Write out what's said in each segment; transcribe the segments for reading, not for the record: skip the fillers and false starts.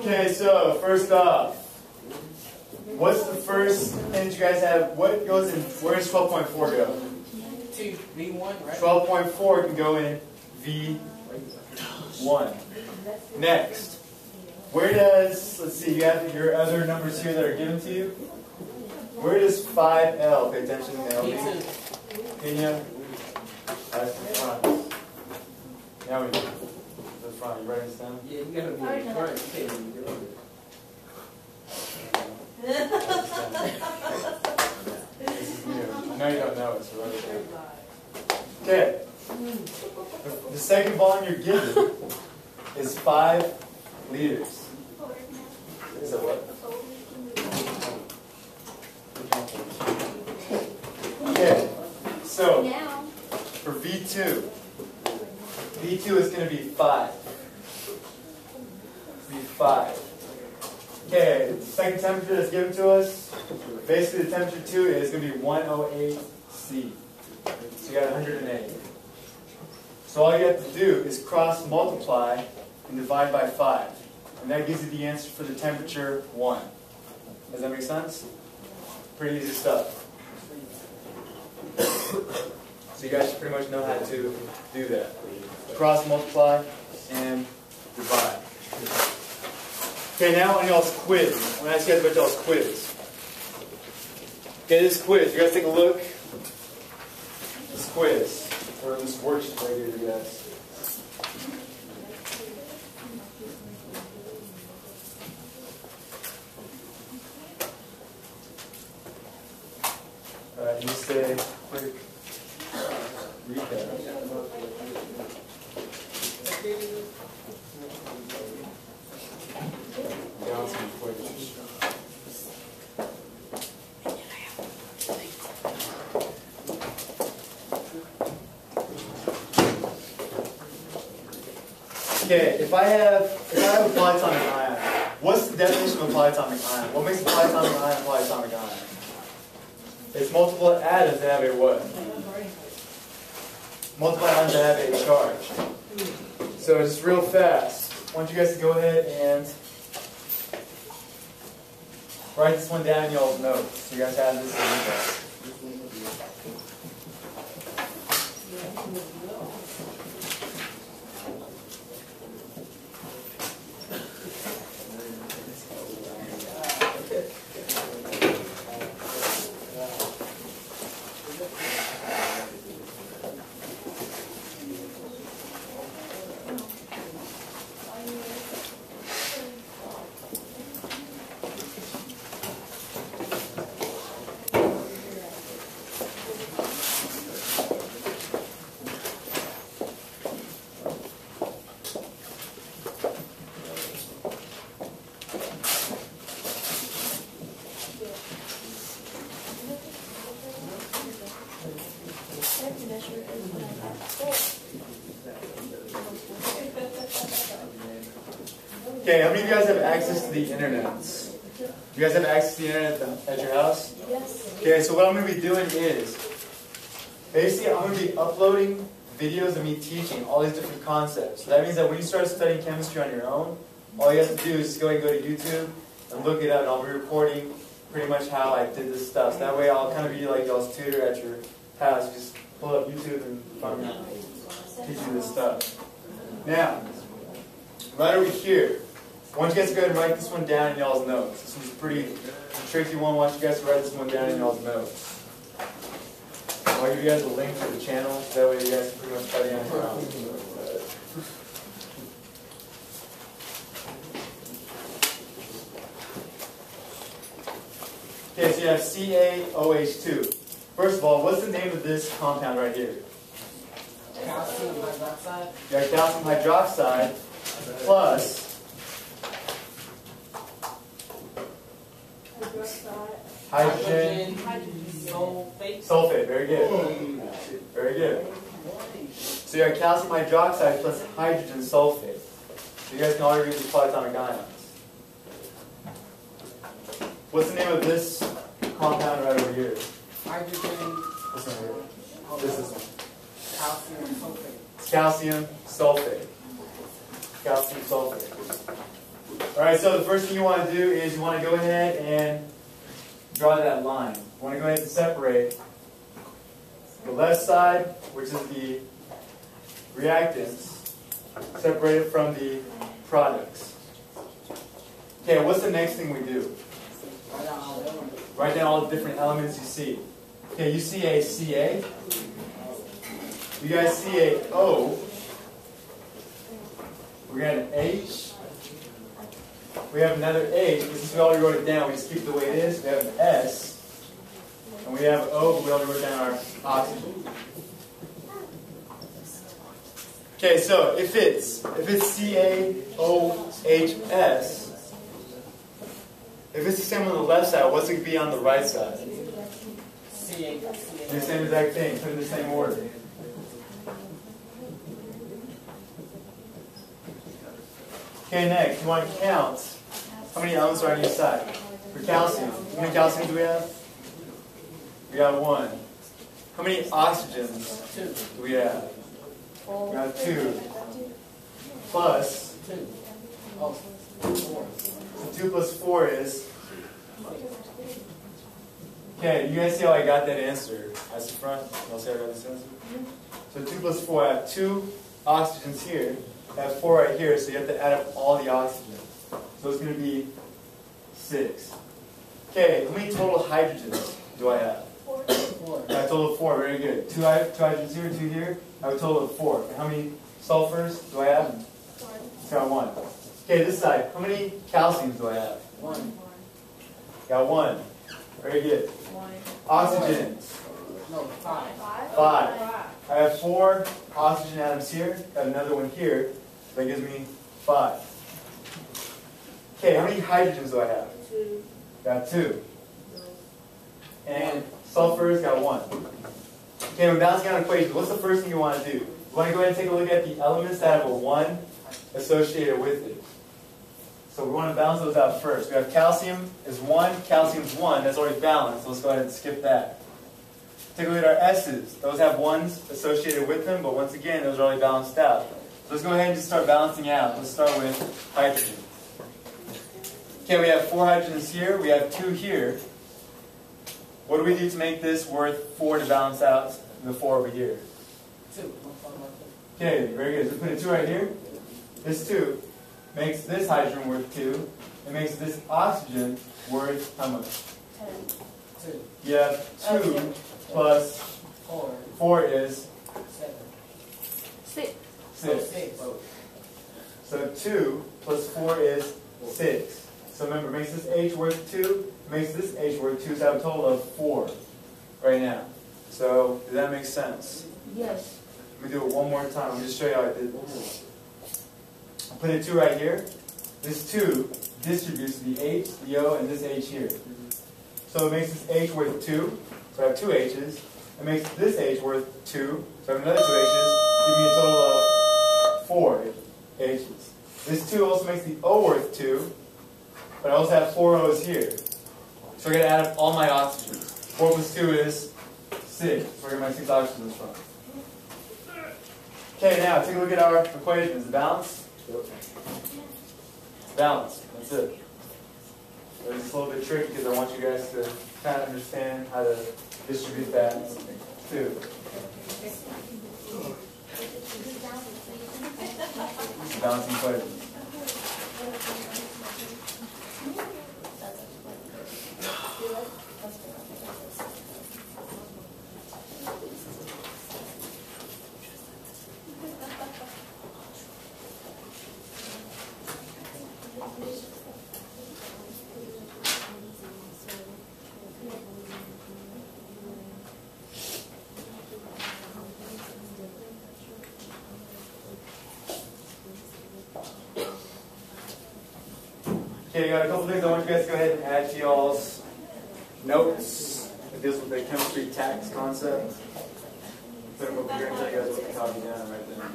Okay, so first off, what's the first thing you guys have? What goes in? Where does 12.4 go? To V1, right? 12.4 can go in V1. Next, where does, let's see, you have your other numbers here that are given to you. Where does 5L, pay attention, Naomi. Pena, that's the front. Now we go. The front, you writing this down? Yeah, you gotta be in the front. You can't even do This is new. I know you don't know it, so write it down. Okay. The second volume you're given is 5 liters. Is that what? Okay. So, for V2 is going to be 5. V5. Okay, the second temperature that's given to us, basically the temperature 2 is going to be 108 C. So you got 108. So all you have to do is cross multiply and divide by 5. And that gives you the answer for the temperature 1. Does that make sense? Pretty easy stuff. So you guys should pretty much know how to do that. Cross multiply and divide. Okay, now on y'all's quiz. I'm going to ask you guys about y'all's quiz. Okay, this quiz. You guys take a look. This quiz. Or this worksheet right here, you guys. Alright, you say quick recap. Down some quick. Okay, if I have a polyatomic ion, what's the definition of a polyatomic ion? What makes a polyatomic ion a polyatomic ion? It's multiple atoms that have a what? Multiple atoms that have a charge. So just real fast, I want you guys to go ahead and write this one down in y'all's notes. So you guys have this in your notes. Okay, how many of you guys have access to the internet? You guys have access to the internet at your house? Yes. Okay, so what I'm going to be doing is, basically I'm going to be uploading videos of me teaching all these different concepts. So that means that when you start studying chemistry on your own, all you have to do is just go and go to YouTube and look it up, and I'll be recording pretty much how I did this stuff. So that way I'll kind of be like y'all's tutor at your house. Just pull up YouTube and teach you this stuff. Now, right over here, I want you guys to go ahead and write this one down in y'all's notes. This one's pretty tricky one. I want you guys to write this one down in y'all's notes. I'll give you guys a link to the channel. That way you guys can pretty much study on your own. Okay, so you have CaOH2. First of all, what's the name of this compound right here? Calcium hydroxide. You got calcium hydroxide plus hydrogen sulfate. sulfate. Very good. Very good. So you have calcium hydroxide plus hydrogen sulfate. So you guys can already read these polyatomic ions. What's the name of this compound right over here? Hydrogen. This one here. This is one. Calcium sulfate. It's calcium sulfate. Calcium sulfate. Alright, so the first thing you want to do is you want to go ahead and draw that line. You want to go ahead and separate the left side, which is the reactants, separate it from the products. Okay, what's the next thing we do? Write down all the different elements you see. Okay, you see a Ca. You guys see a O. We got an H. We have another H, but since we already wrote it down, we just keep it the way it is. We have an S. And we have O, but we already wrote down our oxygen. Okay, so if it's CaOHS, if it's the same on the left side, what's it going to be on the right side? The same exact thing, put it in the same order. Okay, next, you want to count how many elements are on each side. For calcium, how many calciums do we have? We have 1. How many oxygens do we have? We have 2. Plus 2. So 2 plus 4 is... Okay, you guys see how I got that answer? That's the front. Y'all see how I got this answer? So 2 plus 4, I have 2 oxygens here. I have 4 right here, so you have to add up all the oxygen. So it's going to be 6. Okay, how many total hydrogens do I have? 4. I have a total of 4, very good. 2 hydrogens here, 2 here. I have a total of 4. And how many sulfurs do I have? 1. So I got 1. Okay, this side, how many calciums do I have? 1. Got 1. Very good. 1. Oxygens. No, 5. 5. I have 4 oxygen atoms here. Got another one here. That gives me 5. Okay, how many hydrogens do I have? 2. Got 2. And sulfurs, got 1. Okay, when balancing out equations, what's the first thing you want to do? You want to go ahead and take a look at the elements that have a 1 associated with it. So we want to balance those out first. We have calcium is 1, calcium's 1. That's already balanced. So let's go ahead and skip that. Take a look at our S's. Those have 1s associated with them, but once again, those are already balanced out. So let's go ahead and just start balancing out. Let's start with hydrogen. Okay, we have 4 hydrogens here. We have 2 here. What do we do to make this worth 4 to balance out the 4 over here? 2. Okay, very good. So put a 2 right here. This 2 makes this hydrogen worth 2. It makes this oxygen worth how much? 10. 2. You have 2 plus 4 is 7. 6. So 2 plus 4 is 6. So remember, it makes this H worth 2, it makes this H worth 2, so I have a total of 4 right now. So, does that make sense? Yes. Let me do it one more time. Let me just show you how I did this. I'll put a 2 right here. This 2 distributes the H, the O, and this H here. So it makes this H worth 2, so I have 2 H's. It makes this H worth 2, so I have another 2 H's, giving me a total of 4 H's. This 2 also makes the O worth 2, but I also have 4 O's here. So I got to add up all my oxygens. 4 plus 2 is 6. So I get my 6 oxygens from. Okay, now take a look at our equations. Balance. Balance. That's it. It's a little bit tricky because I want you guys to kind of understand how to distribute that too. Balancing equations. Okay, I got a couple things I want you guys to go ahead and add to y'all's notes. It deals with the chemistry tax concept. Put them over here and tell you guys what to copy down right there.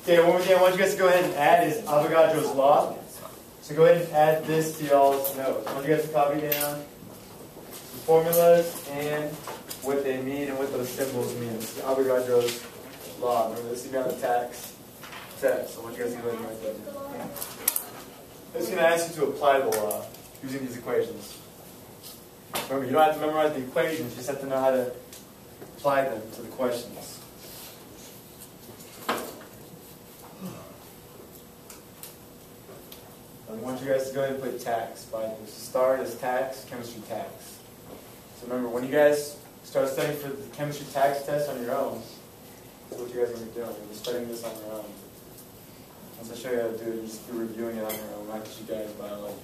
Okay, one more thing I want you guys to go ahead and add is Avogadro's law. So go ahead and add this to y'all's notes. I want you guys to copy down the formulas and what they mean and what those symbols mean. This is Avogadro's law. Remember, this is on the tax test. So I want you guys to go ahead and write that down. It's going to ask you to apply the law using these equations. Remember, you don't have to memorize the equations, you just have to know how to apply them to the questions. I want you guys to go ahead and put tax by this. Start as tax, chemistry tax. So remember, when you guys start studying for the chemistry tax test on your own, that's what you guys are going to be doing. You'll be studying this on your own. Once I show you how to do it, you just be reviewing it on your own, not just you guys biology.